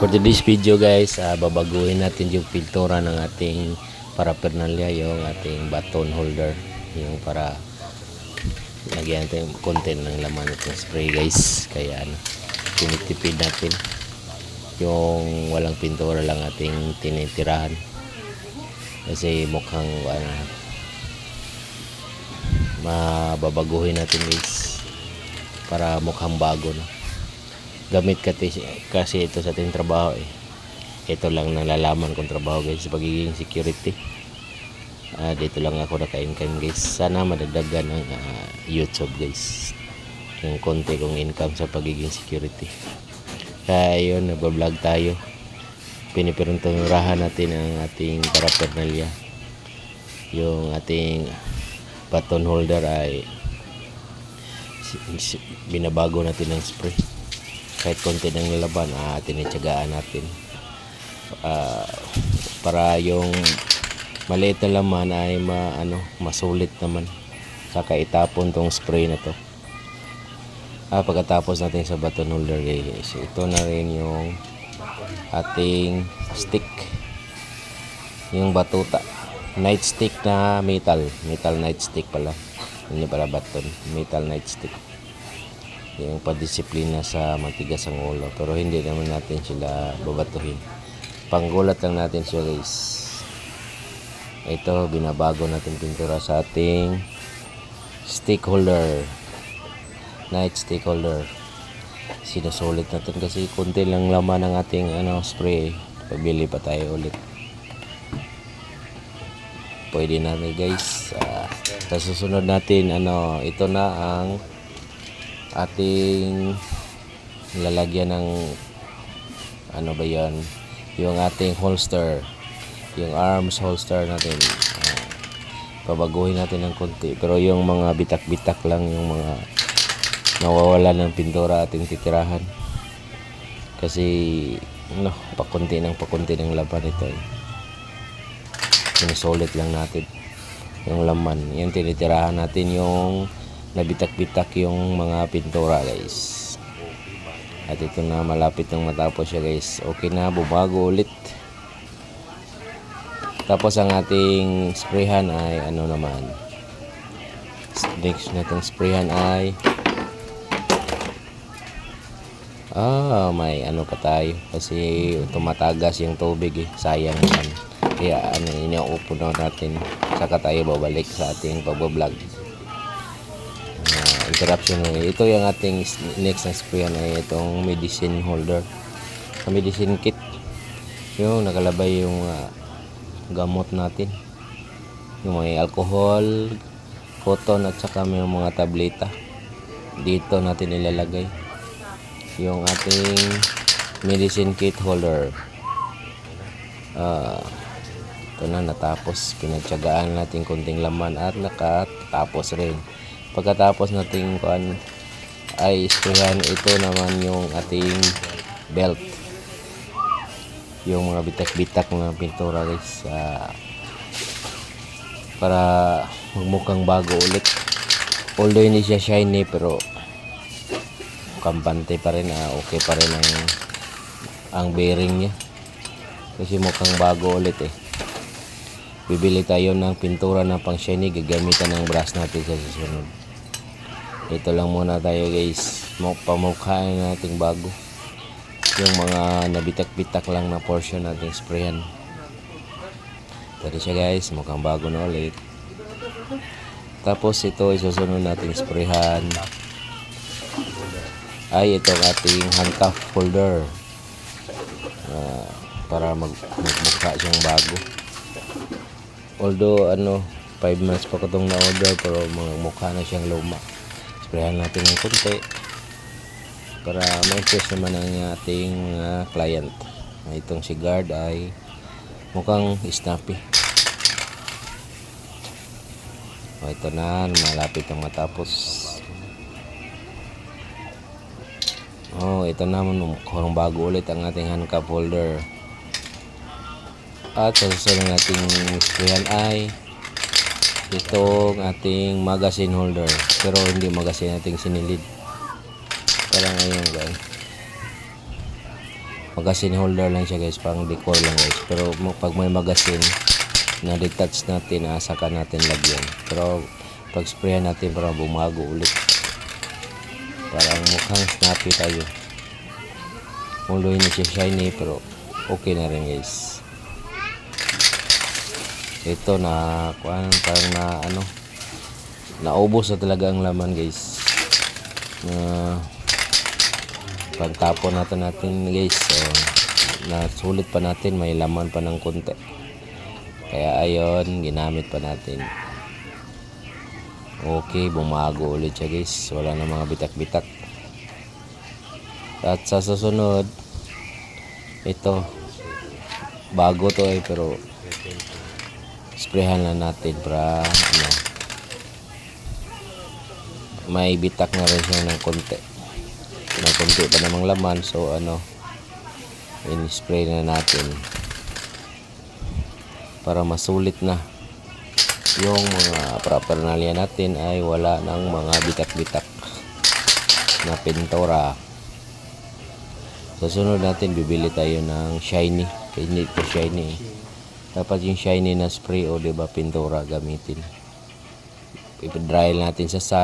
For today's video guys, babaguhin natin yung pintura ng ating paraphernalia, yung ating baton holder, yung para lagyan natin yung content ng laman ng spray guys. Kaya tinitipid natin yung walang pintura lang ating tinitirahan kasi mukhang mababaguhin natin guys para mukhang bago na. Gamit kasi ito sa ating trabaho ito lang nalalaman kong trabaho guys, sa pagiging security. Dito lang ako naka-income guys. Sana madagdagan ang YouTube guys, yung konti kong income sa pagiging security. Kaya yun, nagbablog tayo, pinipinturahan natin ang ating paraphernalia. Yung ating baton holder ay binabago natin ng spray. Kahit konti ng laban, tinitsagaan natin para yung maliit na laman ay masulit naman, saka itapon tong spray na to. Pagkatapos natin sa baton holder guys, ito na rin yung ating stick, yung batuta, nightstick na metal nightstick pala, hindi pala baton, metal nightstick, yung padisiplina sa matigas ang ulo. Pero hindi naman natin sila babatuhin, panggulat lang natin siya guys. Ito, binabago natin pintura sa ating stick holder, night stick holder. Sinusulit natin kasi konti lang laman ng ating spray. Pabili pa tayo ulit. Pwede na guys. Sa susunod natin, ito na ang ating lalagyan ng yung ating holster, yung arms holster natin. Pabaguhin natin ng konti, pero yung mga bitak-bitak lang, yung mga nawawala ng pintura ating titirahan kasi pakunti ng laban ito sinusulit lang natin yung laman. Yung tinitirahan natin yung nabitak-bitak yung mga pintura guys. At ito na, malapit nang matapos siya guys. Okay na, bumago ulit. Tapos ang ating sprayhan ay next natin sprayhan ay may pa tayo kasi tumatagas yung tubig sayang naman. Kaya iniupo na natin, saka tayo babalik sa ating pagbablog. Interruption. Ito yung ating next na sprayan ay itong medicine holder, medicine kit, yung nakalabay yung gamot natin, yung may alcohol, cotton at saka may mga tableta. Dito natin ilalagay yung ating medicine kit holder. Ito na, natapos. Pinagtyagaan natin konting laman at nakatapos rin. Pagkatapos natin ay sprayhan, ito naman yung ating belt, yung mga bitak-bitak na pintura guys, para magmukhang bago ulit. Although hindi siya shiny, pero kampante pa rin, okay pa rin ang bearing niya kasi mukhang bago ulit Bibili tayo ng pintura na pang shiny, gagamitan ng brush natin sa susunod. Ito lang muna tayo guys, pamukhaan natin bago yung mga nabitak-bitak lang na portion natin sprayan. Pwede siya guys, mukhang bago na ulit. Tapos ito isusunod natin sprayhan ay itong ating handcuff holder, para magmukha siyang bago. Although 5 months pa ko itong na-order, pero mukha na siyang luma. Sprayan natin ng konti para ma-impress naman ang ating client. Itong si guard ay mukhang snappy. Ito na, malapit ang matapos. Ito na, mukhang bago ulit ang ating handcuff holder. At sa susunod nating sprayan ay itong ating magazine holder, pero hindi magazine nating sinilid. Parang ngayon guys, magazine holder lang siya guys, pang decor lang guys. Pero pag may magazine na detach natin, saka natin lagyan. Pero pag sprayan natin para bumago ulit, parang mukhang snappy tayo. Muloy na siya shiny pero okay na rin guys. Ito na parang na naubos na talaga ang laman guys. Pagtapon natin guys, nasulit pa natin, may laman pa ng konti, kaya ayon, ginamit pa natin. Okay, bumago ulit siya guys, wala na mga bitak-bitak. At sa susunod, ito bago to pero sprayhan na natin para may bitak na rin siya ng konti. May konti pa namang laman, so in-spray na natin para masulit na yung mga paraphernalia natin, ay wala ng mga bitak-bitak na pintura. Sa sunod natin, bibili tayo ng shiny, kasi hindi ito shiny. Dapat yung shiny na spray o diba pintura gamitin. I-dry natin sa sun.